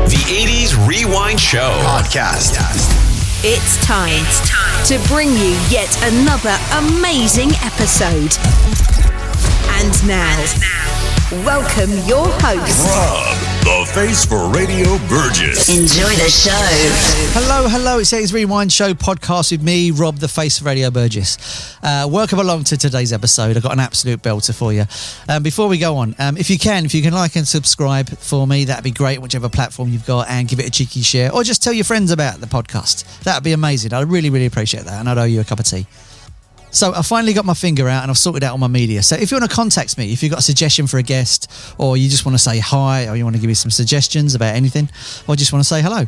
The 80s Rewind Show podcast. It's time to bring you yet another amazing episode. And now, welcome your host, Rob, the face for Radio Burgess. Enjoy the show. Hello, it's 80s Rewind Show podcast with me, Rob, the face of Radio Burgess. Welcome along to today's episode. I've got an absolute belter for you. Before we go on, if you can like and subscribe for me, that'd be great, whichever platform you've got, and give it a cheeky share, or just tell your friends about the podcast. That'd be amazing. I really, really appreciate that, and I'd owe you a cup of tea. So I finally got my finger out and I've sorted out all my media. So if you want to contact me, if you've got a suggestion for a guest, or you just want to say hi, or you want to give me some suggestions about anything, or just want to say hello,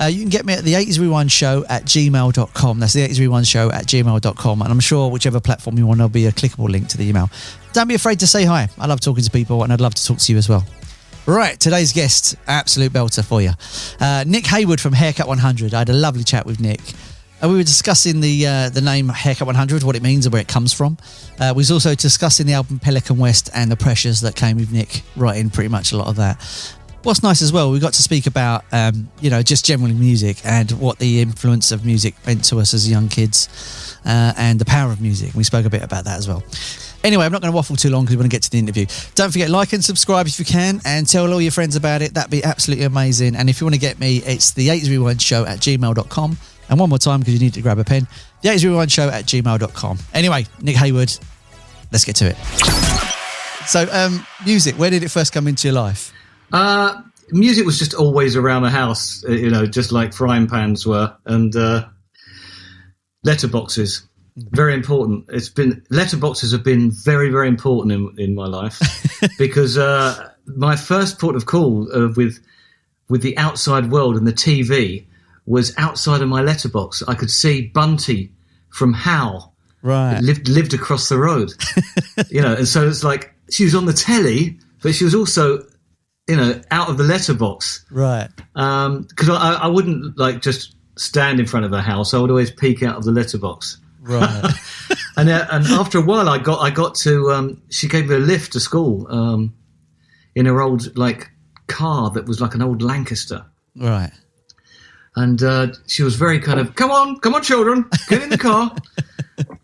you can get me at the 80s Rewind Show at gmail.com. That's the 80s Rewind Show at gmail.com. And I'm sure whichever platform you want, there'll be a clickable link to the email. Don't be afraid to say hi. I love talking to people and I'd love to talk to you as well. Right, today's guest, absolute belter for you. Nick Heyward from Haircut 100. I had a lovely chat with Nick. We were discussing the name Haircut 100, what it means and where it comes from. We was also discussing the album Pelican West and the pressures that came with Nick writing pretty much a lot of that. What's nice as well, we got to speak about, just generally music and what the influence of music meant to us as young kids and the power of music. We spoke a bit about that as well. Anyway, I'm not going to waffle too long because we want to get to the interview. Don't forget, like and subscribe if you can, and tell all your friends about it. That'd be absolutely amazing. And if you want to get me, it's the 80s Rewind Show at gmail.com. And one more time, because you need to grab a pen, the 80s Rewind Show at gmail.com. Anyway, Nick Heyward, let's get to it. So, music, where did it first come into your life? Music was just always around the house, just like frying pans were, and letterboxes. Very important. Letterboxes have been very, very important in my life because my first port of call with the outside world and the TV was outside of my letterbox. I could see Bunty from How. Right. Lived across the road. And so it's like she was on the telly, but she was also, out of the letterbox. Right. Because I wouldn't just stand in front of her house. I would always peek out of the letterbox. Right. and after a while, I got to. She gave me a lift to school in her old car that was like an old Lancaster. Right. And she was very kind of, come on, children, get in the car.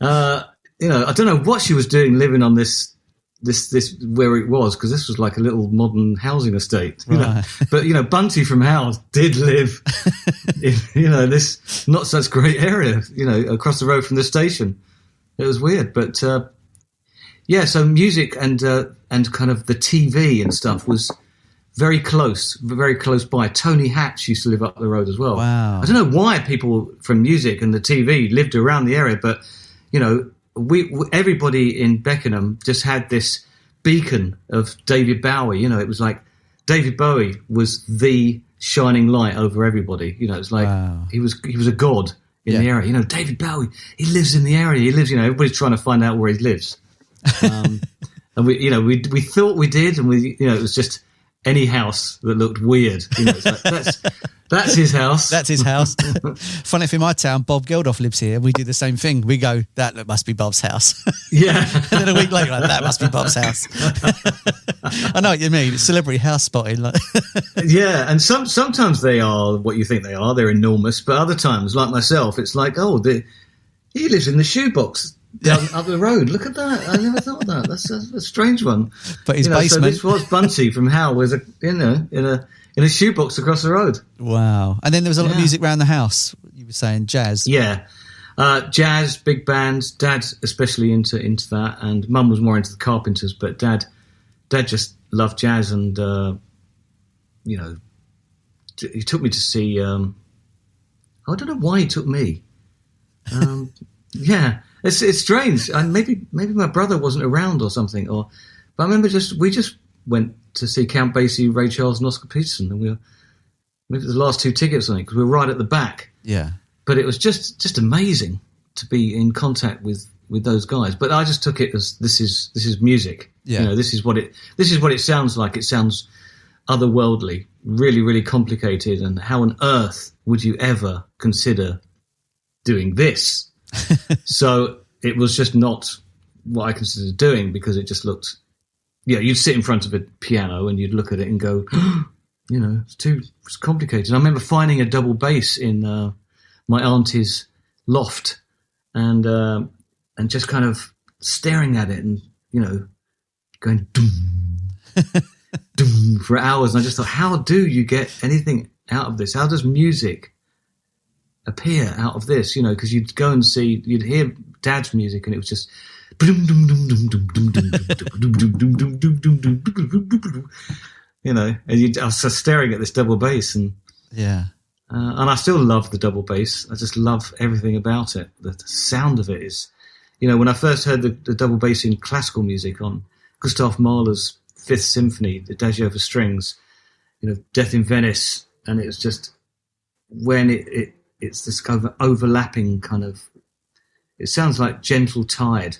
I don't know what she was doing living on this where it was, because this was like a little modern housing estate. Right. But Bunty from Howe did live in this not such great area, across the road from the station. It was weird, but so music and kind of the TV and stuff was very close by. Tony Hatch used to live up the road as well. Wow. I don't know why people from music and the TV lived around the area, but everybody in Beckenham just had this beacon of David Bowie. It was like David Bowie was the shining light over everybody. It's like wow. he was a god in the area. David Bowie, he lives in the area. He lives. Everybody's trying to find out where he lives. And we thought we did, and it was just any house that looked weird. It's like, that's his house. That's his house. Funny enough, in my town, Bob Geldof lives here. We do the same thing. We go, that must be Bob's house. Yeah. And then a week later, that must be Bob's house. I know what you mean. It's celebrity house spotting. Yeah, and sometimes they are what you think they are. They're enormous. But other times, like myself, it's like, he lives in the shoebox down up the road. Look at that. I never thought of that. That's a strange one. But his basement. So this was Bunty from How was in a shoebox across the road. Wow. And then there was a lot of music around the house. You were saying jazz. Yeah. Jazz, big bands, Dad especially into that, and Mum was more into the Carpenters, but Dad just loved jazz, and he took me to see. I don't know why he took me. Yeah, it's strange, and maybe my brother wasn't around or something, but I remember we just went to see Count Basie, Ray Charles, and Oscar Peterson, and maybe it was the last two tickets or something, because we were right at the back. Yeah. But it was just amazing to be in contact with those guys. But I just took it as this is music. Yeah. This is what it sounds like. It sounds otherworldly, really, really complicated. And how on earth would you ever consider doing this? So it was just not what I considered doing, because it just looked, you'd sit in front of a piano and you'd look at it and go, it's complicated. I remember finding a double bass in my auntie's loft, and just kind of staring at it, and going doom, doom for hours. And I just thought, how do you get anything out of this? How does music appear out of this? Because you'd go and you'd hear Dad's music, and it was just. And I was just staring at this double bass, and and I still love the double bass. I just love everything about it. The sound of it is, when I first heard the double bass in classical music on Gustav Mahler's Fifth Symphony, the Adagio for strings, Death in Venice, and it was just when it's this kind of overlapping kind of. It sounds like gentle tide,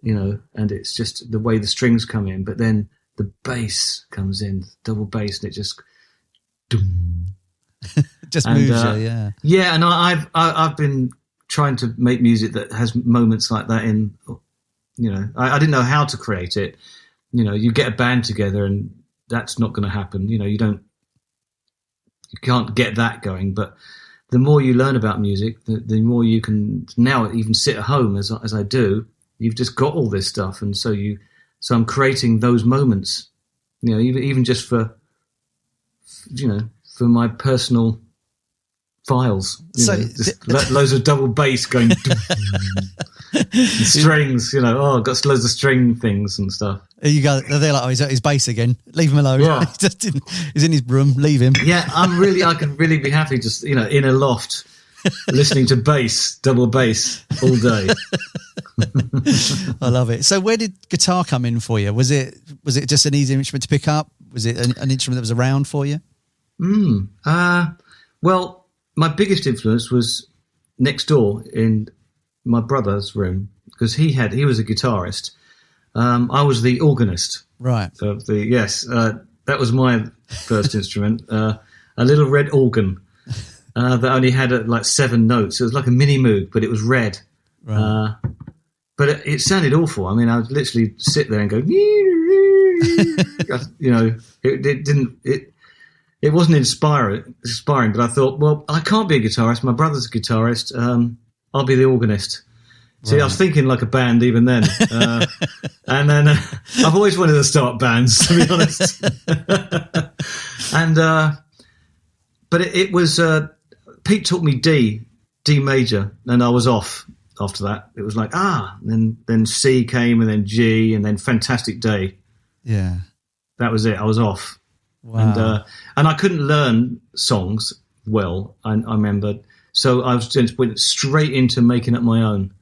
and it's just the way the strings come in, but then the bass comes in, double bass, and it just just moves you, yeah. And I've been trying to make music that has moments like that in, I didn't know how to create it. You get a band together, and that's not going to happen. You can't get that going, but the more you learn about music, the more you can now even sit at home as I do. You've just got all this stuff, and so I'm creating those moments, even just for my personal files. Loads of double bass going, strings. I've got loads of string things and stuff. You go, they're like, he's at his bass again. Leave him alone. Yeah. He's in his room. Leave him. Yeah, I could really be happy just in a loft listening to bass, double bass all day. I love it. So where did guitar come in for you? Was it just an easy instrument to pick up? Was it an instrument that was around for you? Well, my biggest influence was next door in my brother's room, because he was a guitarist. I was the organist. Right. That was my first instrument. A little red organ that only had like 7 notes. It was like a mini Moog, but it was red. Right. But it sounded awful. I mean, I would literally sit there and go, it wasn't inspiring, but I thought, well, I can't be a guitarist. My brother's a guitarist. I'll be the organist. See, right. I was thinking like a band even then. And then I've always wanted to start bands, to be honest. But it was, Pete taught me D major, and I was off after that. It was like, and then C came, and then G, and then Fantastic Day. Yeah. That was it. I was off. Wow. And I couldn't learn songs well, I remember. So I was just went straight into making up my own.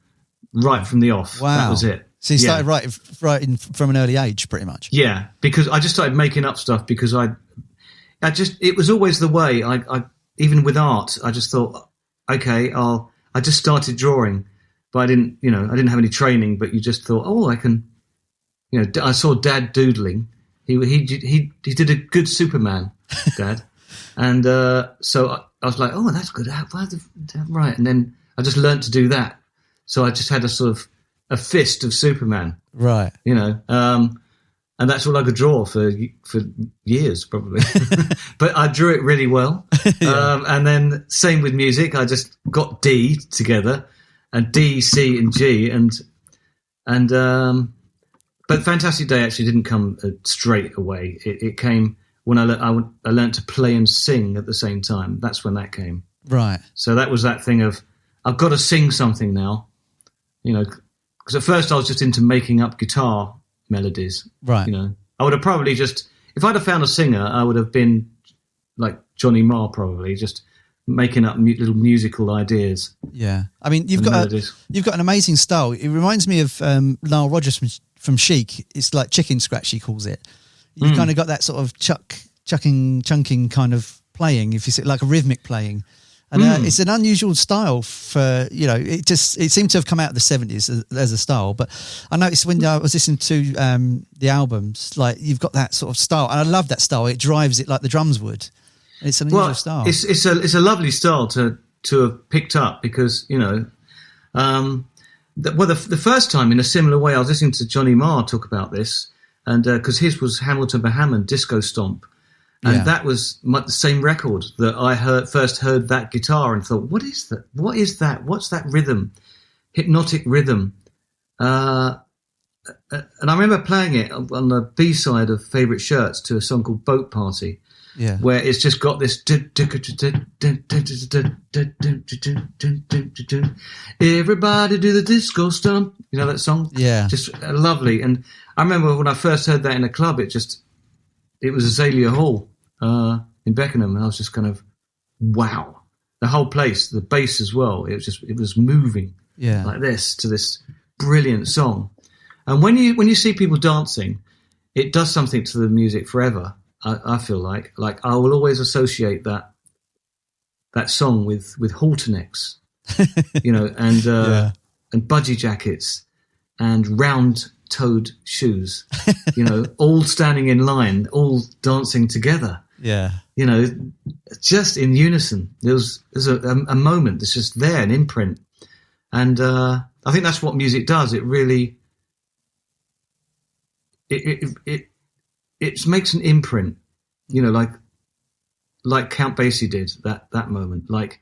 Right from the off. Wow. That was it. So you started writing from an early age, pretty much. Yeah, because I just started making up stuff because it was always the way. I even with art, I just thought, okay, I just started drawing, but I didn't have any training. But you just thought, I can, I saw Dad doodling. He did a good Superman, Dad, and so I was like, that's good. Right, and then I just learnt to do that. So I just had a sort of a fist of Superman, right? And that's all I could draw for years, probably. But I drew it really well. Yeah. And then same with music. I just got D together, and D, C, and G, but Fantastic Day actually didn't come straight away. It came when I learned to play and sing at the same time. That's when that came. Right. So that was that thing of I've got to sing something now. Because at first I was just into making up guitar melodies. Right. I would have probably if I'd have found a singer, I would have been like Johnny Marr, probably just making up little musical ideas. Yeah. I mean, you've got an amazing style. It reminds me of Nile Rodgers from Chic. It's like chicken scratch, he calls it. You've kind of got that sort of chunking kind of playing, if you see, like a rhythmic playing. And it's an unusual style for, it seemed to have come out of the 70s as a style. But I noticed when I was listening to the albums, like you've got that sort of style. And I love that style. It drives it like the drums would. It's an unusual style. It's a lovely style to have picked up because, the first time in a similar way, I was listening to Johnny Marr talk about this. And because his was Hamilton by Hammond, Disco Stomp. And that was the same record that I first heard that guitar and thought, what is that? What is that? What's that rhythm? Hypnotic rhythm. And I remember playing it on the B-side of Favourite Shirts to a song called Boat Party, where it's just got this everybody do the disco stomp. You know that song? Yeah. Just lovely. And I remember when I first heard that in a club, it was Azalea Hall in Beckenham, and I was just kind of, wow. The whole place, the bass as well, it was moving like this to this brilliant song. And when you see people dancing, it does something to the music forever. I feel like I will always associate that song with halternecks, you know, and budgie jackets and round-toed shoes, you know, all standing in line, all dancing together. Yeah, you know, just in unison. There's a moment that's just there, an imprint, and I think that's what music does. It really it makes an imprint, you know, like Count Basie did that moment, like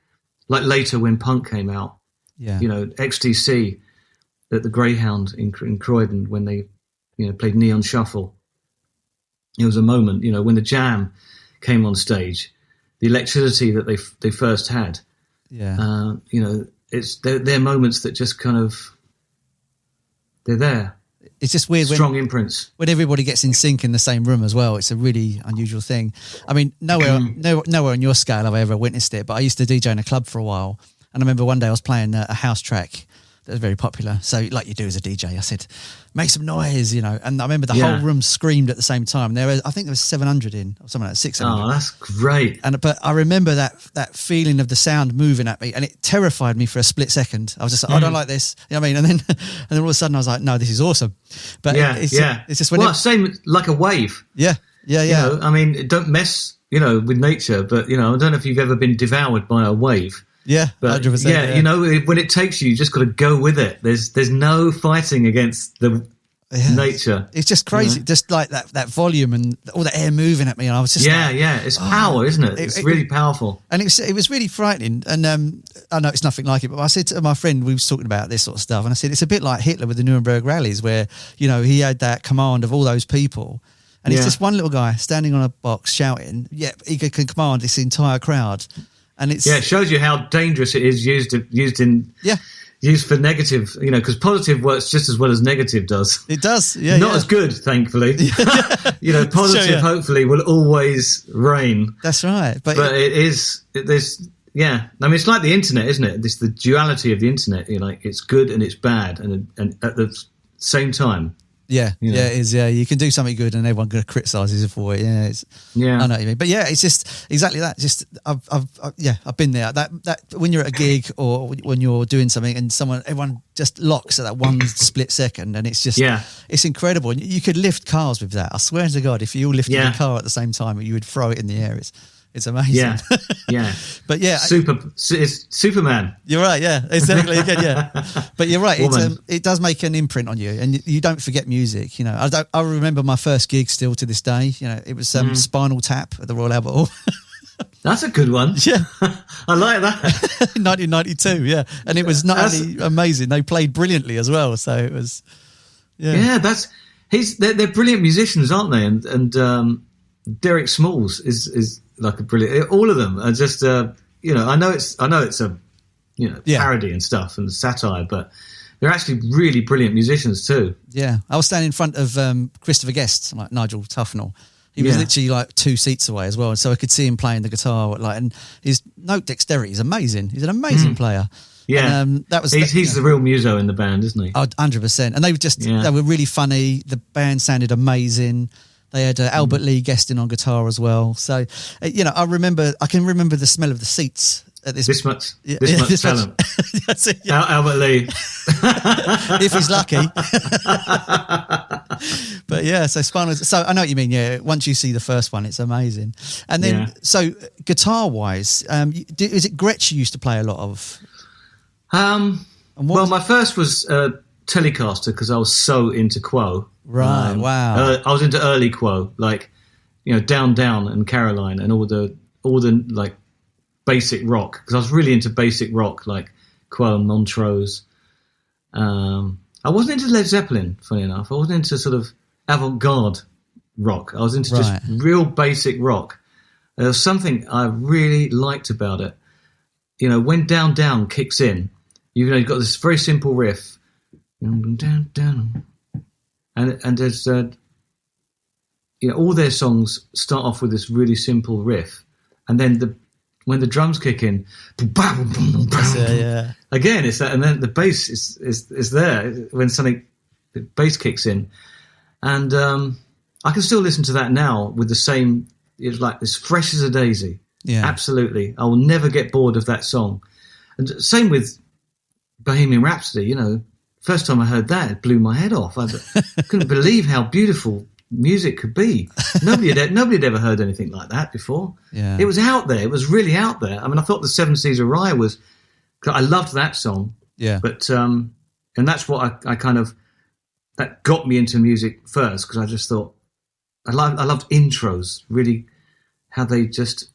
later when punk came out, you know, XTC at the Greyhound in Croydon when they, you know, played Neon Shuffle. It was a moment, you know, when the Jam came on stage, the electricity that they first had, you know, they're moments that just kind of, they're there. It's just weird strong imprints when everybody gets in sync in the same room as well. It's a really unusual thing. I mean, nowhere on your scale have I ever witnessed it, but I used to DJ in a club for a while, and I remember one day I was playing a house track that was very popular. So, like you do as a DJ, I said, "Make some noise," you know. And I remember the whole room screamed at the same time. I think there was 700 in, or something like that, 600. Oh, that's great. But I remember that feeling of the sound moving at me, and it terrified me for a split second. I was just like, I don't like this. You know what I mean? And then all of a sudden I was like, no, this is awesome. But it's just when same like a wave. Yeah. You know, I mean, don't mess, you know, with nature. But you know, I don't know if you've ever been devoured by a wave. Yeah, but 100%, yeah, you know, when it takes you just got to go with it. There's no fighting against the nature. It's just crazy, just like that volume and all the air moving at me, and I was just it's power, isn't it? It's really powerful, and it was really frightening. And I know it's nothing like it, but I said to my friend, we was talking about this sort of stuff, and I said it's a bit like Hitler with the Nuremberg rallies, where you know he had that command of all those people. And it's just one little guy standing on a box shouting. Yeah, he can command this entire crowd. And it shows you how dangerous it is used for negative, you know, because positive works just as well as negative does. It does, Not as good, thankfully. You know, positive hopefully will always reign. That's right, but it is. There's I mean, it's like the internet, isn't it? It's the duality of the internet. You know, like it's good and it's bad, and at the same time. Yeah, it is. Yeah, you can do something good, and everyone criticises it for it. I know what you mean. But it's just exactly that. Just I've been there. That when you're at a gig or when you're doing something, and everyone just locks at that one split second, and it's just it's incredible. And you could lift cars with that. I swear to God, if you all lifted a car at the same time, you would throw it in the air. It's amazing. But it's Superman. You're right. Yeah, exactly. Again, But you're right. It does make an imprint on you, and you don't forget music. You know, I remember my first gig still to this day. You know, it was Spinal Tap at the Royal Albert Hall. That's a good one. Yeah, I like that. 1992. Yeah, and it was not only amazing; they played brilliantly as well. So it was. Yeah, they're brilliant musicians, aren't they? And Derek Smalls is like a brilliant. All of them are just you know. I know it's a parody and stuff and satire, but they're actually really brilliant musicians too. Yeah, I was standing in front of Christopher Guest, like Nigel Tufnell. He was literally like 2 seats away as well, so I could see him playing the guitar. And his note dexterity is amazing. He's an amazing player. Yeah, and, that was he's the real muso in the band, isn't he? 100%. And they were they were really funny. The band sounded amazing. They had Albert Lee guesting on guitar as well. So, you know, I can remember the smell of the seats at this much talent. That's it, Albert Lee. If he's lucky. But so I know what you mean. Yeah, once you see the first one, it's amazing. And then, so guitar-wise, is it Gretsch you used to play a lot of? My first was Telecaster because I was so into Quo. Right, wow. I was into early Quo, like Down Down and Caroline and all the like basic rock, because I was really into basic rock like Quell and Montrose. I wasn't into Led Zeppelin, funny enough. I wasn't into sort of avant-garde rock. I was into just real basic rock. There was something I really liked about it. When Down Down kicks in, you've got this very simple riff, down down, and there's all their songs start off with this really simple riff, and then when the drums kick in, again it's that, and then the bass is there when the bass kicks in, and I can still listen to that now with the same. It's like as fresh as a daisy. Yeah, absolutely. I will never get bored of that song. And same with Bohemian Rhapsody. First time I heard that, it blew my head off. I couldn't believe how beautiful music could be. Nobody had ever heard anything like that before. Yeah, it was out there. It was really out there. I mean, I thought the Seven Seas of Rye was. I loved that song. Yeah, but and that's what I kind of that got me into music first, because I just thought I loved intros. Really, how they just.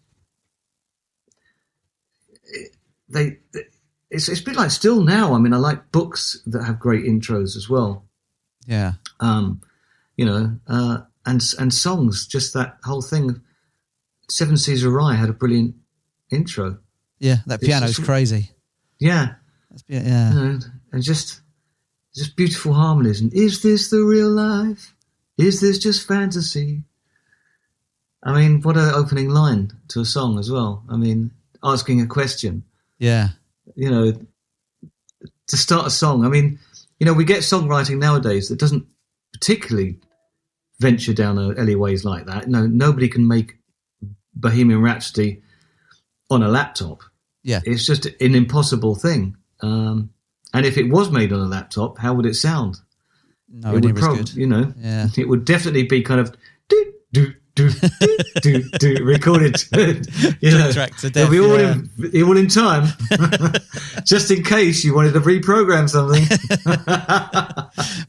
It's a bit like still now. I mean, I like books that have great intros as well. Yeah. And songs. Just that whole thing. Seven Seas of Rye had a brilliant intro. Yeah, that piano's crazy. Yeah. Yeah. And just beautiful harmonies. And is this the real life? Is this just fantasy? I mean, what an opening line to a song as well. I mean, asking a question. Yeah. To start a song. I mean, we get songwriting nowadays that doesn't particularly venture down alleyways like that. Nobody can make Bohemian Rhapsody on a laptop. Yeah. It's just an impossible thing. And if it was made on a laptop, how would it sound? No, it would good. It would definitely be kind of recorded. Track to death, it'll be all in time, just in case you wanted to reprogram something.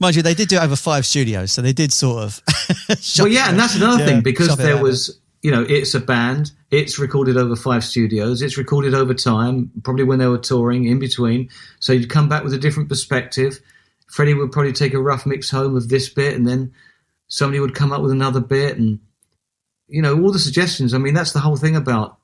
Mind you, they did do it over 5 studios, so they did sort of. And that's another thing, because there was, it's a band. It's recorded over 5 studios. It's recorded over time, probably when they were touring in between. So you'd come back with a different perspective. Freddie would probably take a rough mix home of this bit, and then somebody would come up with another bit, and all the suggestions. I mean, that's the whole thing about,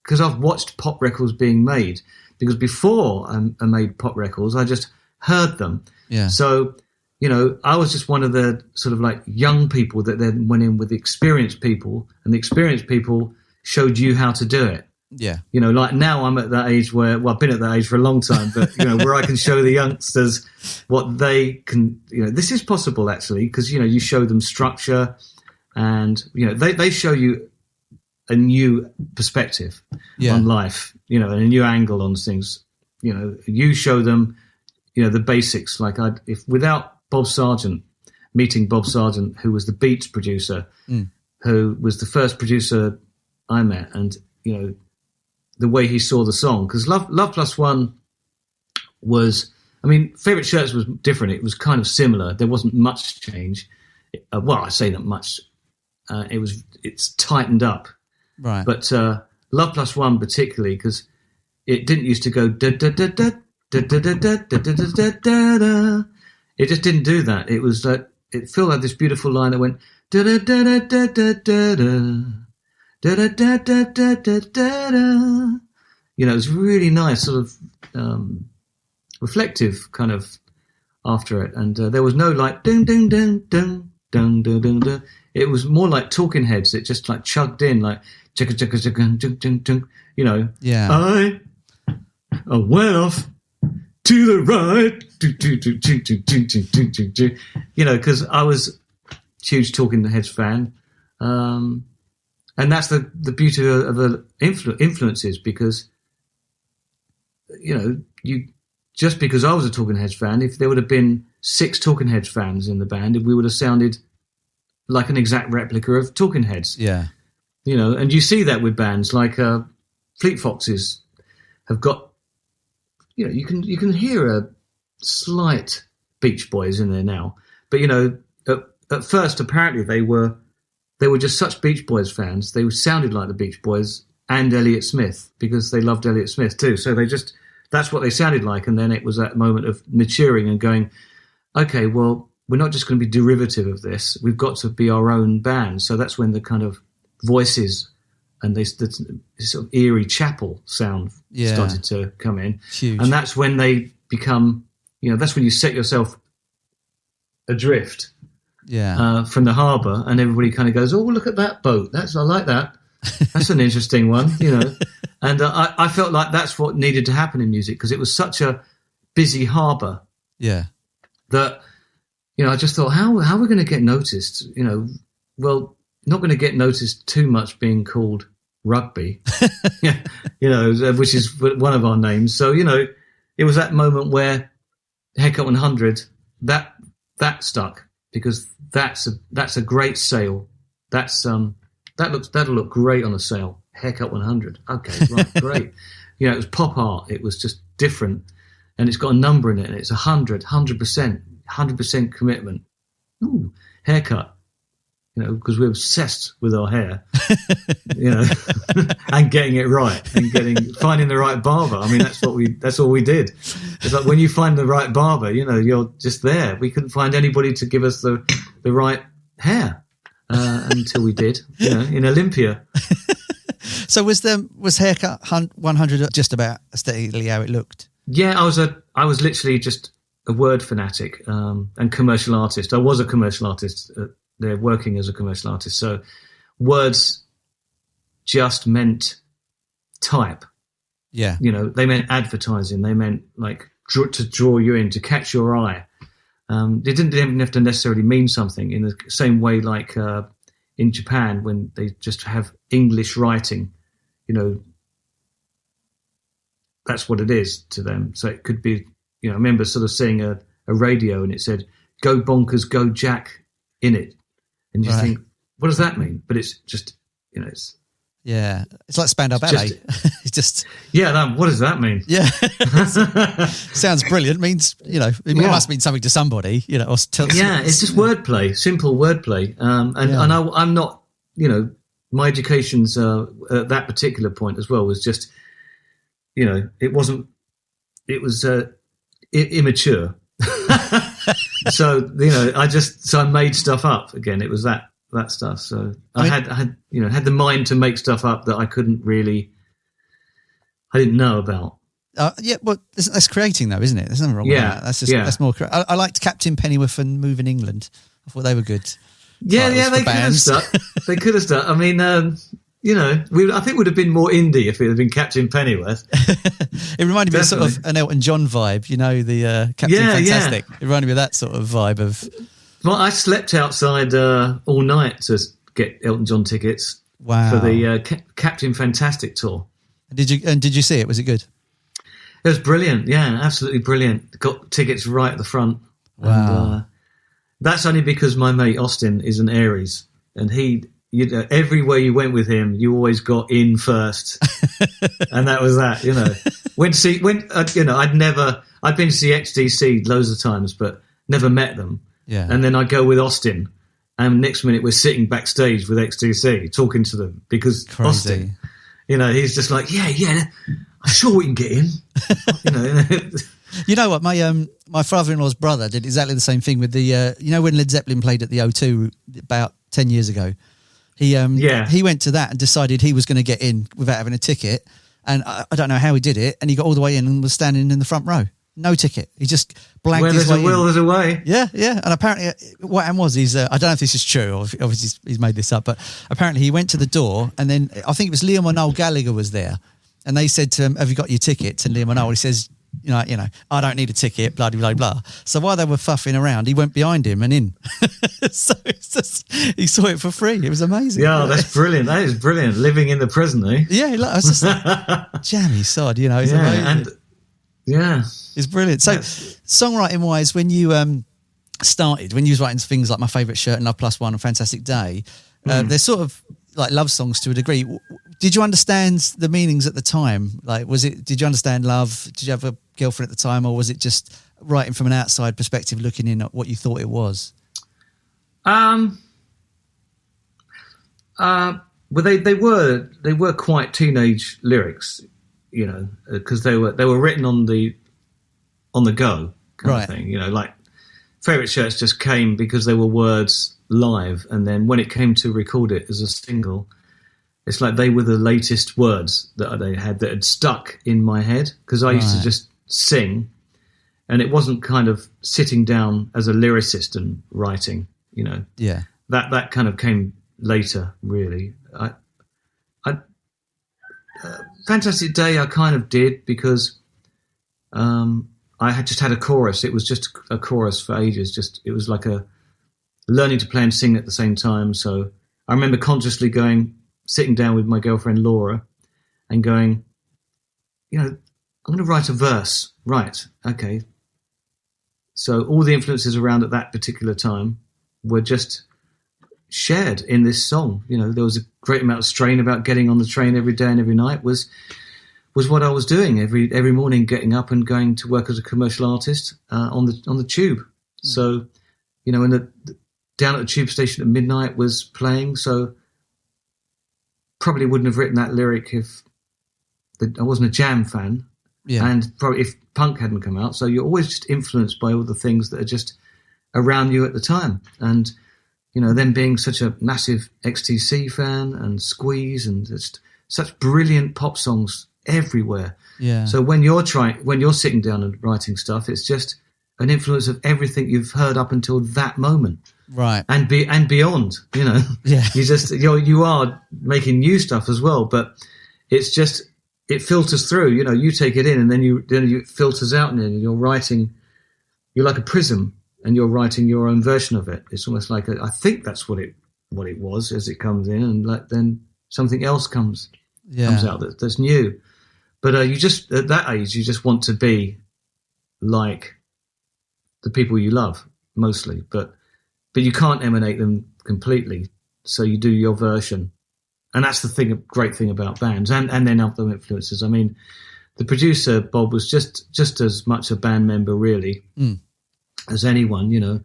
because I've watched pop records being made, because before I made pop records, I just heard them. Yeah. So, I was just one of the sort of like young people that then went in with the experienced people, and the experienced people showed you how to do it. Yeah. Like now I'm at that age where, I've been at that age for a long time, but, where I can show the youngsters what they can, this is possible actually, because, you show them structure. And, they show you a new perspective on life, and a new angle on things. You show them, the basics. Like if without Bob Sargent, meeting Bob Sargent, who was the Beats producer, who was the first producer I met, and, the way he saw the song, because Love Plus One was, I mean, Favorite Shirts was different. It was kind of similar. There wasn't much change. I say that much. It's tightened up, right? But Love Plus One particularly, because it didn't used to go da da da da da da da da da da da da da. It just didn't do that. It was like it felt like this beautiful line that went da da da da da da da da da da da da da da. It was really nice, sort of reflective kind of after it, and there was no like ding ding ding ding ding ding ding ding. It was more like Talking Heads. It just like chugged in, like chugga chugga chugga chung chung chung. Yeah. I went off to the right, because I was a huge Talking Heads fan, and that's the beauty of the influences, because you just because I was a Talking Heads fan, if there would have been 6 Talking Heads fans in the band, we would have sounded like an exact replica of Talking Heads. Yeah. And you see that with bands like Fleet Foxes have got, you can hear a slight Beach Boys in there now. But, at first, apparently they were they were just such Beach Boys fans. They sounded like the Beach Boys and Elliott Smith, because they loved Elliott Smith too. So that's what they sounded like. And then it was that moment of maturing and going, okay, well, we're not just going to be derivative of this. We've got to be our own band. So that's when the kind of voices and this sort of eerie chapel sound started to come in. Huge. And that's when they become, that's when you set yourself adrift from the harbour, and everybody kind of goes, oh, look at that boat. I like that. That's an interesting one, And I felt like that's what needed to happen in music, because it was such a busy harbour. Yeah. That, I just thought, how are we going to get noticed? Well, not going to get noticed too much being called rugby, which is one of our names. So, it was that moment where Heck Up 100, that stuck, because that's a great sail. That'll look great on a sail. Heck Up 100. Okay, right, great. It was pop art. It was just different, and it's got a number in it, and it's 100% commitment. Ooh, haircut. Because we're obsessed with our hair, and getting it right, and finding the right barber. I mean, that's all we did. It's like when you find the right barber, you're just there. We couldn't find anybody to give us the right hair until we did, in Olympia. So was Haircut 100 just about aesthetically how it looked? Yeah, I was literally just a word fanatic and commercial artist. I was a commercial artist. They're working as a commercial artist. So words just meant type. Yeah. They meant advertising. They meant like to draw you in, to catch your eye. They didn't even have to necessarily mean something, in the same way like in Japan, when they just have English writing, that's what it is to them. So it could be, I remember sort of seeing a radio and it said, "Go bonkers, go Jack" in it. And you think, what does that mean? But it's just, it's... Yeah, it's like Spandau Ballet. It's just... Yeah, what does that mean? Yeah. Sounds brilliant. Means, it must mean something to somebody, or it's just wordplay, simple wordplay. I'm not, my education's at that particular point as well was just, it was immature. So I made stuff up again. It was that stuff. So I had the mind to make stuff up that I didn't know about. Well, that's creating though, isn't it? There's nothing wrong with that. That's more. I liked Captain Pennyworth and Moving England. I thought they were good. Yeah, they could have stuck. They could have stuck. I mean, I think would have been more indie if it had been Captain Pennyworth. It reminded me of sort of an Elton John vibe, the Captain Fantastic. It reminded me of that sort of vibe of... Well, I slept outside all night to get Elton John tickets for the Captain Fantastic tour. Did you see it? Was it good? It was brilliant. Yeah, absolutely brilliant. Got tickets right at the front. Wow. And, that's only because my mate Austin is an Aries, and everywhere you went with him, you always got in first, and that was that. I'd been to see XTC loads of times, but never met them. Yeah. And then I go with Austin, and next minute we're sitting backstage with XTC talking to them, because Crazy. Austin, he's just like, yeah, I'm sure we can get in. You know what? My father-in-law's brother did exactly the same thing with the. When Led Zeppelin played at the O2 about 10 years ago, he went to that and decided he was going to get in without having a ticket, and I don't know how he did it, and he got all the way in and was standing in the front row, no ticket. He just blanked his way in. There's a way. Yeah, and apparently what happened was I don't know if this is true or obviously he's made this up, but apparently he went to the door, and then I think it was Liam or Noel Gallagher was there, and they said to him, "Have you got your tickets?" And Liam or Noel, he says, I don't need a ticket, blah, blah, blah. So while they were fuffing around, he went behind him and in. So it's just, he saw it for free. It was amazing. Yeah, that's brilliant. That is brilliant. Living in the present, eh? Yeah, I was just like, jammy sod, it's amazing. It's brilliant. So songwriting-wise, when you started, when you was writing things like My Favourite Shirt and Love Plus One and Fantastic Day, they're sort of like love songs to a degree. Did you understand the meanings at the time? Like, did you understand love? Did you have a girlfriend at the time, or was it just writing from an outside perspective, looking in at what you thought it was? Well, they were quite teenage lyrics, you know, because they were written on the go kind of thing, you know, like Favourite Shirts just came because they were words live, and then when it came to record it as a single, it's like they were the latest words that they had stuck in my head, because I used to just sing, and it wasn't kind of sitting down as a lyricist and writing, you know. Yeah. That kind of came later, really. Fantastic Day I kind of did because I had just had a chorus. It was just a chorus for ages. It was like a learning to play and sing at the same time. So I remember consciously sitting down with my girlfriend Laura and going, you know, I'm going to write a verse. Right, okay. So all the influences around at that particular time were just shared in this song. You know, there was a great amount of strain about getting on the train every day and every night was what I was doing every morning, getting up and going to work as a commercial artist on the tube. So, you know, down at the tube station at midnight was playing. So probably wouldn't have written that lyric if I wasn't a Jam fan. Yeah. And probably if punk hadn't come out. So you're always just influenced by all the things that are just around you at the time. And, you know, then being such a massive XTC fan and Squeeze and just such brilliant pop songs everywhere. Yeah. So when you're sitting down and writing stuff, it's just an influence of everything you've heard up until that moment. Right. And beyond, you know. Yeah. You are making new stuff as well, but it's just, it filters through, you know, you take it in and then it filters out and you're writing, you're like a prism and you're writing your own version of it. It's almost like, I think that's what it was as it comes in, and then something else comes out that's new. But you just, at that age, you just want to be like the people you love mostly, but you can't emanate them completely. So you do your version. And that's the great thing about bands and then other influences. I mean, the producer, Bob, was just as much a band member, really, as anyone, you know.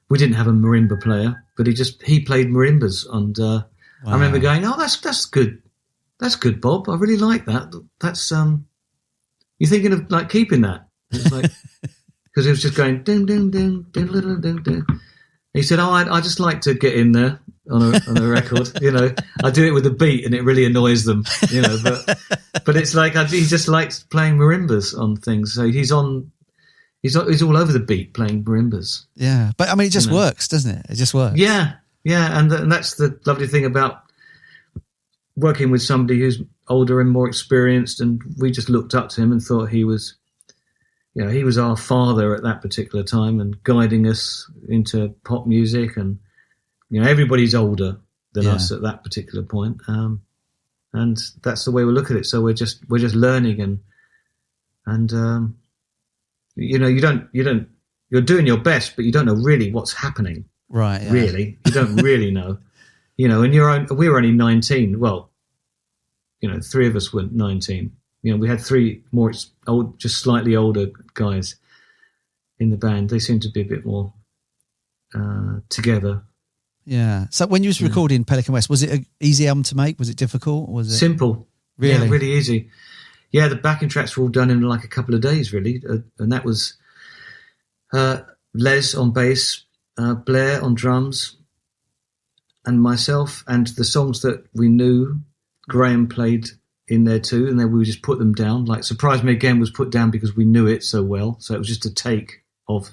We didn't have a marimba player, but he played marimbas. And wow. I remember going, oh, that's good. That's good, Bob. I really like that. That's, you're thinking of, like, keeping that? It's like, because it was just going, ding, ding, ding, ding, ding, ding, ding. He said, oh, I just like to get in there on a record, you know. I do it with a beat and it really annoys them, you know. But it's like he just likes playing marimbas on things. So he's all over the beat playing marimbas. Yeah, but I mean, it just works, doesn't it? It just works. Yeah, and that's the lovely thing about working with somebody who's older and more experienced. And we just looked up to him and thought he was our father at that particular time and guiding us into pop music. And, you know, everybody's older than us at that particular point. And that's the way we look at it. So we're just learning and you know, you're doing your best, but you don't know really what's happening. Right. Yeah. Really. You don't really know, you know, and we were only 19. Well, you know, 3 of us were 19. You know, we had 3 more just slightly older guys in the band. They seemed to be a bit more together. Yeah. So when you was recording Pelican West, was it an easy album to make? Was it difficult? Or was it simple? Really? Yeah, really easy. Yeah, the backing tracks were all done in like a couple of days, really. And that was Les on bass, Blair on drums, and myself. And the songs that we knew, Graham played in there too, and then we would just put them down. Like Surprise Me Again was put down because we knew it so well, so it was just a take of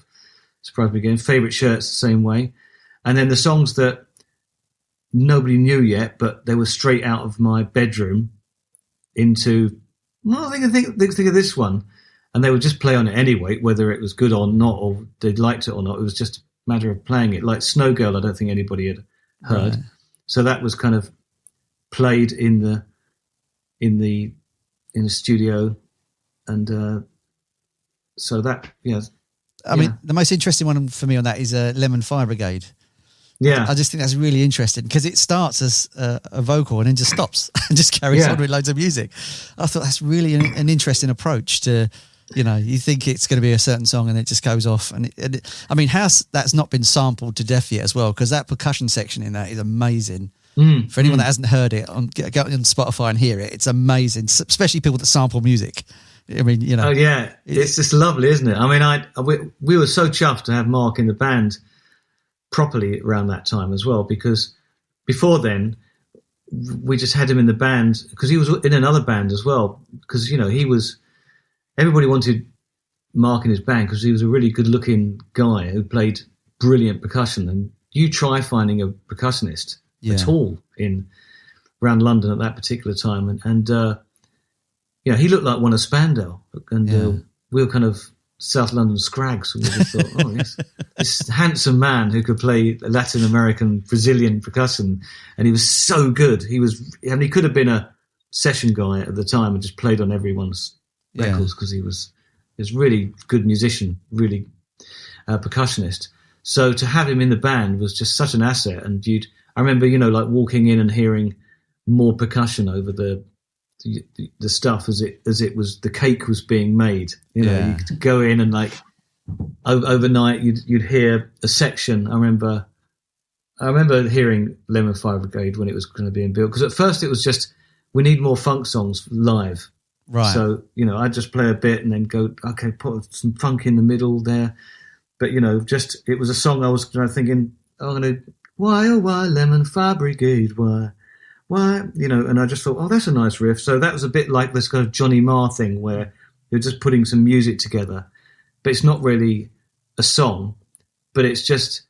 Surprise Me Again. Favourite Shirts the same way. And then the songs that nobody knew yet, but they were straight out of my bedroom into, well, I think of this one, and they would just play on it anyway, whether it was good or not, or they liked it or not. It was just a matter of playing it. Like Snow Girl, I don't think anybody had heard. Right. So that was kind of played in the studio, and so that I mean, the most interesting one for me on that is Lemon Fire Brigade. Yeah, I just think that's really interesting because it starts as a vocal and then just stops and just carries on with loads of music. I thought that's really an interesting approach to, you know, you think it's going to be a certain song and it just goes off. And I mean, how that's not been sampled to death yet as well, because that percussion section in that is amazing. For anyone that hasn't heard it, go on Spotify and hear it. It's amazing, especially people that sample music. I mean, you know. Oh yeah, it's just lovely, isn't it? I mean, we were so chuffed to have Mark in the band properly around that time as well, because before then we just had him in the band because he was in another band as well. Because you know everybody wanted Mark in his band because he was a really good-looking guy who played brilliant percussion, and you try finding a percussionist at all around London at that particular time, and he looked like one of Spandau, and we were kind of South London scrags, and we just thought, oh yes, this handsome man who could play Latin American, Brazilian percussion, and he was so good. He could have been a session guy at the time and just played on everyone's records because he was really good musician, really percussionist. So to have him in the band was just such an asset. And I remember, like walking in and hearing more percussion over the stuff as it was, the cake was being made. You could go in and like overnight you'd hear a section. I remember hearing Lemon Fire Brigade when it was going to be being built, because at first it was just, we need more funk songs live. Right. So, I'd just play a bit and then go, okay, put some funk in the middle there. But, it was a song I was thinking, why, oh, why, Lemon Fire Brigade, why, and I just thought, oh, that's a nice riff. So that was a bit like this kind of Johnny Marr thing where you're just putting some music together, but it's not really a song, but it just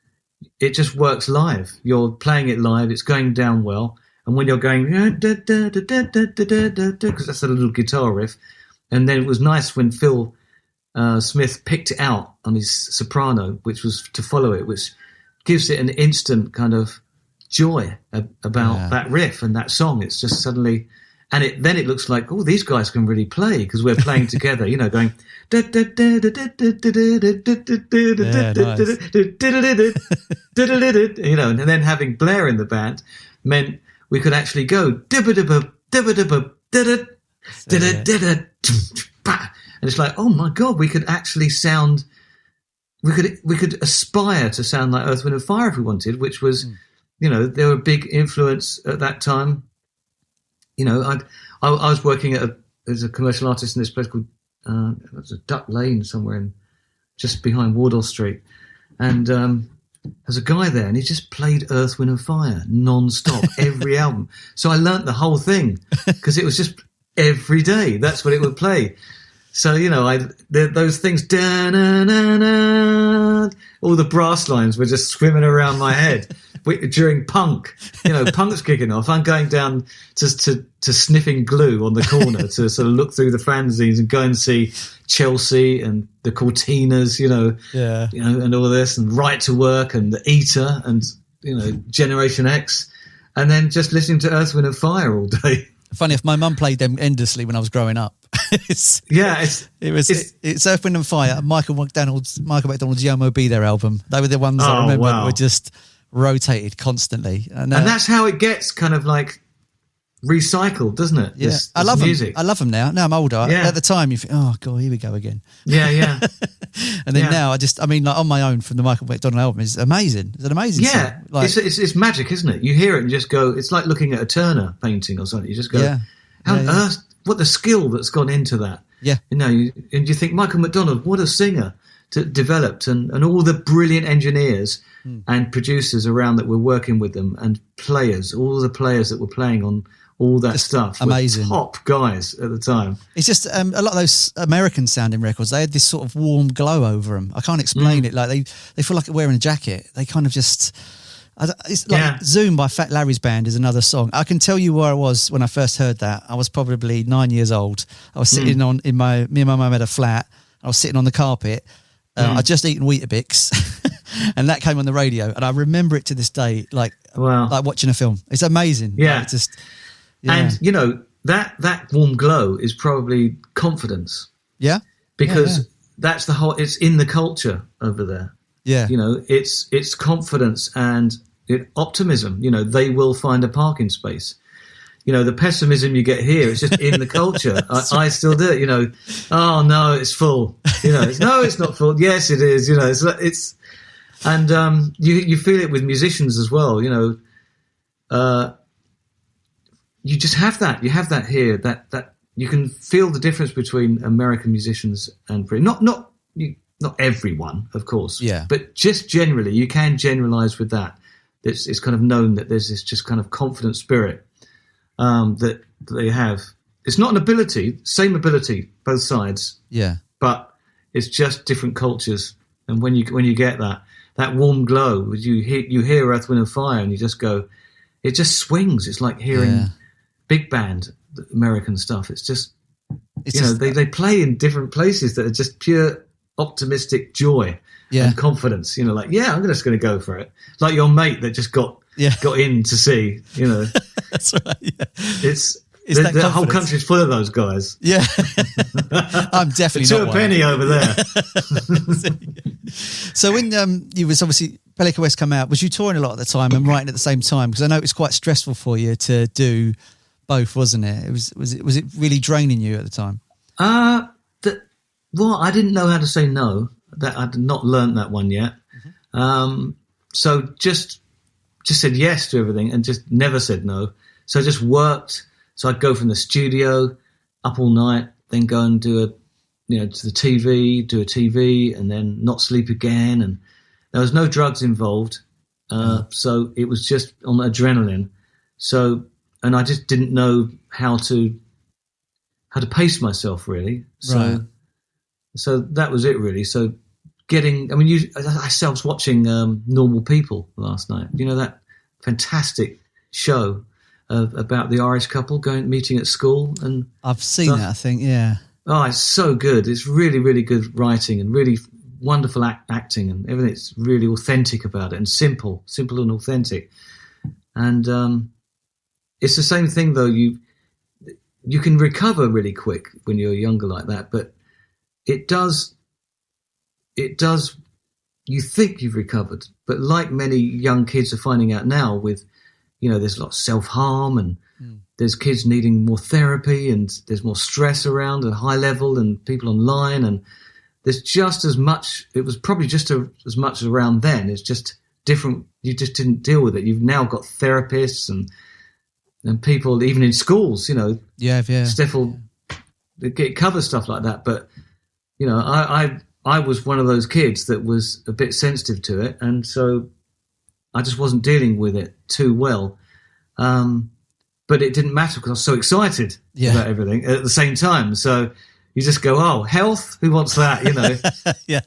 works live. You're playing it live, it's going down well. And when you're going, because that's a little guitar riff. And then it was nice when Phil Smith picked it out on his soprano, which was to follow it, which gives it an instant kind of joy about that riff and that song. It's just suddenly, and then it looks like, oh, these guys can really play because we're playing together, going and then having Blair in the band meant we could actually go and it's like, oh my God, we could actually sound, we could aspire to sound like Earth, Wind and Fire if we wanted, which was, they were a big influence at that time. I was working as a commercial artist in this place called it was a Duck Lane somewhere just behind Wardour Street, and there's a guy there, and he just played Earth, Wind and Fire non-stop every album. So I learnt the whole thing because it was just every day. That's what it would play. So, those things, all the brass lines were just swimming around my head during punk. Punk's kicking off. I'm going down to sniffing glue on the corner to sort of look through the fanzines and go and see Chelsea and the Cortinas, and all this, and Right to Work and The Eater and, Generation X, and then just listening to Earth, Wind and Fire all day. Funny, if my mum played them endlessly when I was growing up. It's Earth, Wind and Fire, Michael McDonald's Yomo Be There album. They were the ones I remember were just rotated constantly. And that's how it gets kind of like recycled, doesn't it? Yeah, I love music. I love them now. Now I'm older. At the time, you think, oh God, here we go again. Yeah. And then now like on my own from the Michael McDonald album is amazing. It's an amazing song. Like, it's magic, isn't it? You hear it and just go, it's like looking at a Turner painting or something. You just go, how on earth, what the skill that's gone into that. Yeah. And you think Michael McDonald, what a singer developed, and all the brilliant engineers and producers around that were working with them, and players, all the players that were playing on all that stuff. Amazing. Were top guys at the time. It's just a lot of those American sounding records, they had this sort of warm glow over them. I can't explain it. Like they feel like they're wearing a jacket. They kind of just, it's like Zoom by Fat Larry's band is another song. I can tell you where I was when I first heard that. I was probably 9 years old. I was sitting me and my mum had a flat. I was sitting on the carpet. I'd just eaten Weetabix and that came on the radio, and I remember it to this day, like watching a film. It's amazing. Yeah. Like and that warm glow is probably confidence. Yeah. Because that's it's in the culture over there. Yeah. It's confidence and optimism. They will find a parking space. The pessimism you get here is just in the culture. I still do it, oh no, it's full. No, it's not full. Yes, it is. And you feel it with musicians as well. you just have that. You have that here. That you can feel the difference between American musicians and not everyone, of course. Yeah. But just generally, you can generalize with that. It's kind of known that there's this just kind of confident spirit that they have. It's not an ability, same ability, both sides. Yeah. But it's just different cultures. And when you get that warm glow, you hear Earth, Wind and Fire, and you just go, it just swings. It's like hearing big band American stuff. It's just, they play in different places that are just pure optimistic joy and confidence. I'm just going to go for it. Like your mate that just got in to see. That's right. Yeah. It's the whole country's full of those guys. Yeah, I'm definitely to not a one. penny over there. So when you was obviously Pelican West come out, was you touring a lot at the time and writing at the same time? Because I know it was quite stressful for you to do both, wasn't it? Was it really draining you at the time? Well, I didn't know how to say no. That I'd not learned that one yet. Mm-hmm. So just said yes to everything and just never said no. So I just worked. So I'd go from the studio up all night, then go and do to the TV, do a TV, and then not sleep again. And there was no drugs involved. So it was just on adrenaline. So, and I just didn't know how to pace myself really. So that was it really. So I was watching Normal People last night. That fantastic show about the Irish couple meeting at school, and I've seen that. I think, yeah. Oh, it's so good. It's really, really good writing and really wonderful acting, and everything's really authentic about it and simple and authentic. And it's the same thing though. You can recover really quick when you're younger like that, but it does. You think you've recovered, but like many young kids are finding out now with, there's a lot of self-harm and there's kids needing more therapy and there's more stress around at a high level and people online, and there's just as much, it was probably just as much around then. It's just different. You just didn't deal with it. You've now got therapists and people even in schools, Steph will cover stuff like that. But, I was one of those kids that was a bit sensitive to it, and so I just wasn't dealing with it too well. But it didn't matter because I was so excited about everything at the same time. So you just go, oh, health? Who wants that, Yeah.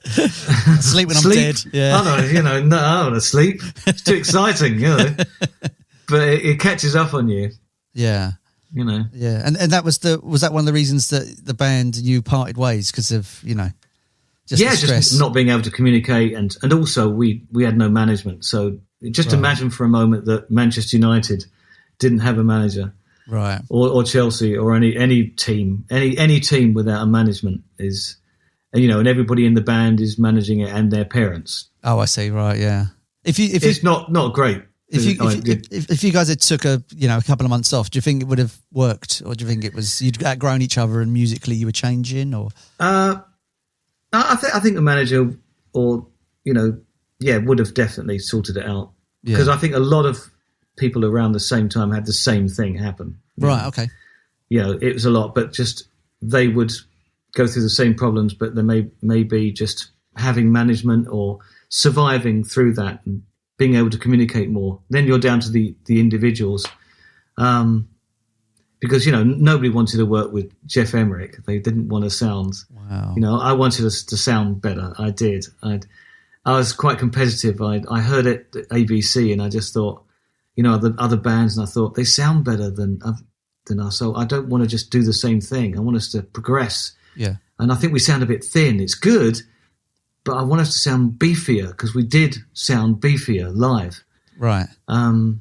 Sleep when I'm dead. Yeah. I don't want to sleep. It's too exciting, But it catches up on you. Yeah. Yeah. And that was that one of the reasons that the band and you parted ways because of, just not being able to communicate, and also we had no management. So just imagine for a moment that Manchester United didn't have a manager, right? Or Chelsea or any team, any team without a management is, and everybody in the band is managing it and their parents. Oh, I see. Right, yeah. If it's not great. If you guys had took a couple of months off, do you think it would have worked, or do you think it was you'd outgrown each other and musically you were changing, or? I think the manager, or would have definitely sorted it out, because I think a lot of people around the same time had the same thing happen. Right. Okay. It was a lot, but just they would go through the same problems, but they may be just having management or surviving through that and being able to communicate more. Then you're down to the individuals. Because, nobody wanted to work with Jeff Emerick. They didn't want to sound, I wanted us to sound better. I did. I was quite competitive. I heard it at ABC and I just thought, the other bands, and I thought they sound better than us. So I don't want to just do the same thing. I want us to progress. Yeah. And I think we sound a bit thin. It's good, but I want us to sound beefier, because we did sound beefier live. Right. And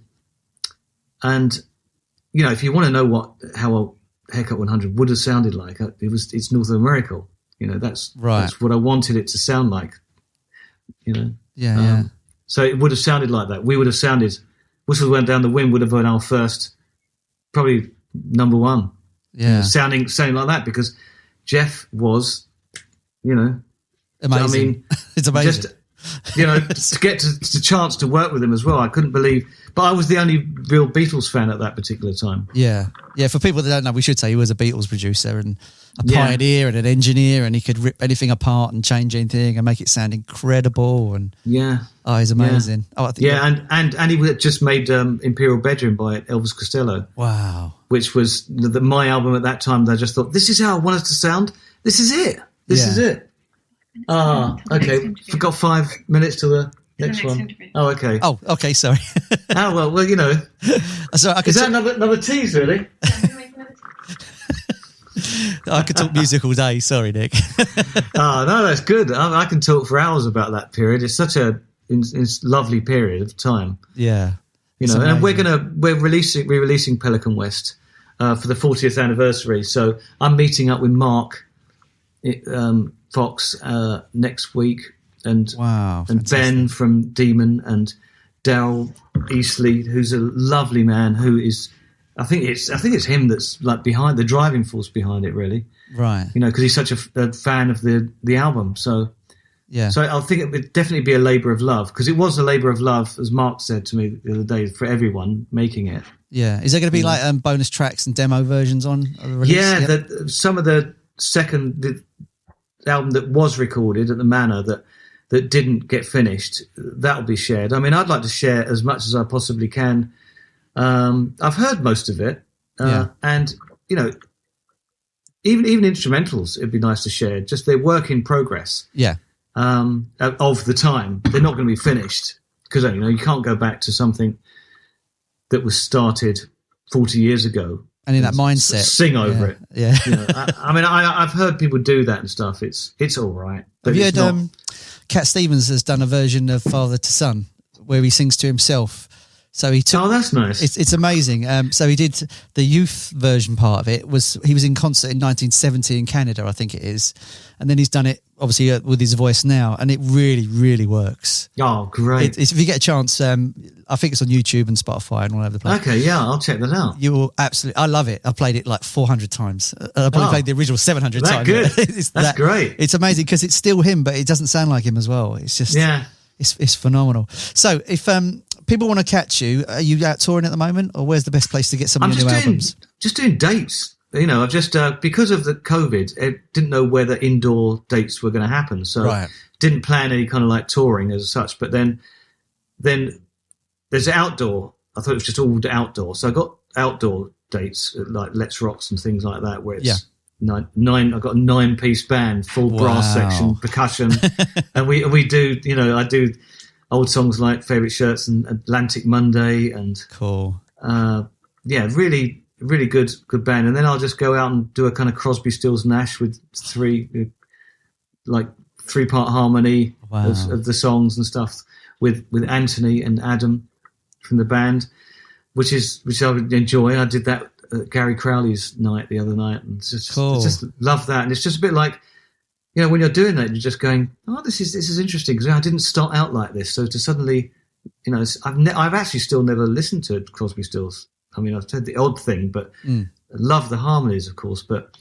if you want to know how a Haircut 100 would have sounded like, it's North America. That's right. That's what I wanted it to sound like. Yeah. So it would have sounded like that. We would have sounded. Whistle Went Down the Wind would have been our first, probably number one. Yeah. Sounding like that, because Jeff was, amazing. I mean, it's amazing. Just, to get the chance to work with him as well. I couldn't believe But I was the only real Beatles fan at that particular time. Yeah. For people that don't know, we should say he was a Beatles producer and a pioneer and an engineer, and he could rip anything apart and change anything and make it sound incredible. And he's amazing. Yeah. I think and he just made Imperial Bedroom by Elvis Costello. Wow. Which was my album at that time. That I just thought, this is how I want it to sound. This is it. This is it. Okay. We've got 5 minutes to the next one. Interview. Oh, okay. Oh, okay. Sorry. Well, you know. Sorry, is that another tease, really? I could talk music all day. Sorry, Nick. No, that's good. I can talk for hours about that period. It's such a lovely period of time. Yeah. You know, and we're re-releasing Pelican West for the 40th anniversary. So I'm meeting up with Mark Fox next week, and Ben from Demon, and Daryl Eastley, who's a lovely man. Who is, I think it's him that's like behind the driving force behind it, really. Right. You know, because he's such a fan of the album. So yeah. So I think it would definitely be a labour of love, because it was a labour of love, as Mark said to me the other day, for everyone making it. Yeah. Is there going to be like bonus tracks and demo versions on the release? Yeah. Some of the album that was recorded at the Manor that didn't get finished, that'll be shared. I mean, I'd like to share as much as I possibly can. I've heard most of it, and you know, even instrumentals, it'd be nice to share. Just their work in progress. Yeah. Of the time, they're not going to be finished, because you know you can't go back to something that was started 40 years ago. And in that mindset, sing over it. Yeah. You know, I mean, I've heard people do that and stuff. It's all right. Have you heard Cat Stevens has done a version of Father to Son where he sings to himself? So he took. Oh, that's nice. It's amazing. So he did the youth version part of it. He was in concert in 1970 in Canada, I think it is, and then he's done it obviously with his voice now, and it really, really works. Oh, great! If you get a chance, I think it's on YouTube and Spotify and all over the place. Okay, yeah, I'll check that out. You will absolutely. I love it. I played it like 400 times. I probably played the original 700 times. Good. That's great. It's amazing because it's still him, but it doesn't sound like him as well. It's just it's phenomenal. So if people want to catch you, are you out touring at the moment, or where's the best place to get some of your new albums? Just doing dates. You know, I've just because of the COVID, I didn't know whether indoor dates were going to happen, so didn't plan any kind of like touring as such. But then there's outdoor. I thought it was just all outdoor, so I got outdoor dates like Let's Rocks and things like that, where it's nine. I've got a 9-piece band, full brass section, percussion, and we do. You know, I do old songs like Favorite Shirts and Atlantic Monday, and cool. Really. Really good band, and then I'll just go out and do a kind of Crosby, Stills, Nash with 3-part harmony of the songs and stuff with Anthony and Adam from the band, which I would enjoy. I did that at Gary Crowley's night the other night, and just love that. And it's just a bit like, you know, when you're doing that, you're just going, oh, this is interesting, because I didn't start out like this. So to suddenly, you know, I've actually still never listened to Crosby, Stills. I mean, I've said the odd thing, but I love the harmonies, of course. But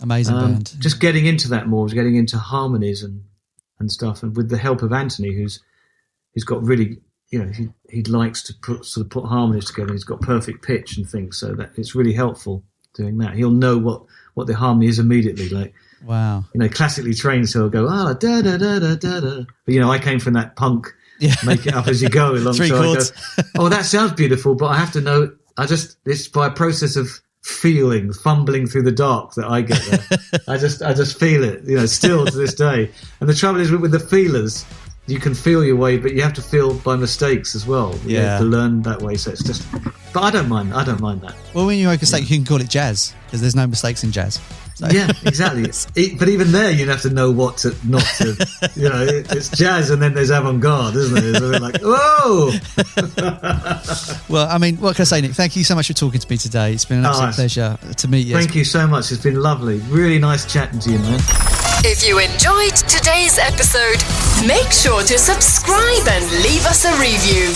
amazing band. Just getting into that more, getting into harmonies and stuff, and with the help of Anthony, who's got really, you know, he likes to put harmonies together. He's got perfect pitch and things, so that it's really helpful doing that. He'll know what the harmony is immediately. Like, wow, you know, classically trained, so he'll go da da da da da da. But you know, I came from that punk. Yeah. Make it up as you go along. 3 chords. I go, oh, that sounds beautiful, but I have to know. It's by a process of fumbling through the dark that I get there. I just feel it, you know, still to this day. And the trouble is with the feelers, you can feel your way, but you have to feel by mistakes as well. You have to learn that way. So it's just, but I don't mind that. Well, when you make a mistake, you can call it jazz, because there's no mistakes in jazz. So. Yeah, exactly. But even there, you have to know what to not to. You know, it's jazz, and then there's avant-garde, isn't it? It's a bit like, whoa. Well, I mean, what can I say, Nick? Thank you so much for talking to me today. It's been an absolute pleasure to meet you. Thank you so much. It's been lovely. Really nice chatting to you, man. If you enjoyed today's episode, make sure to subscribe and leave us a review.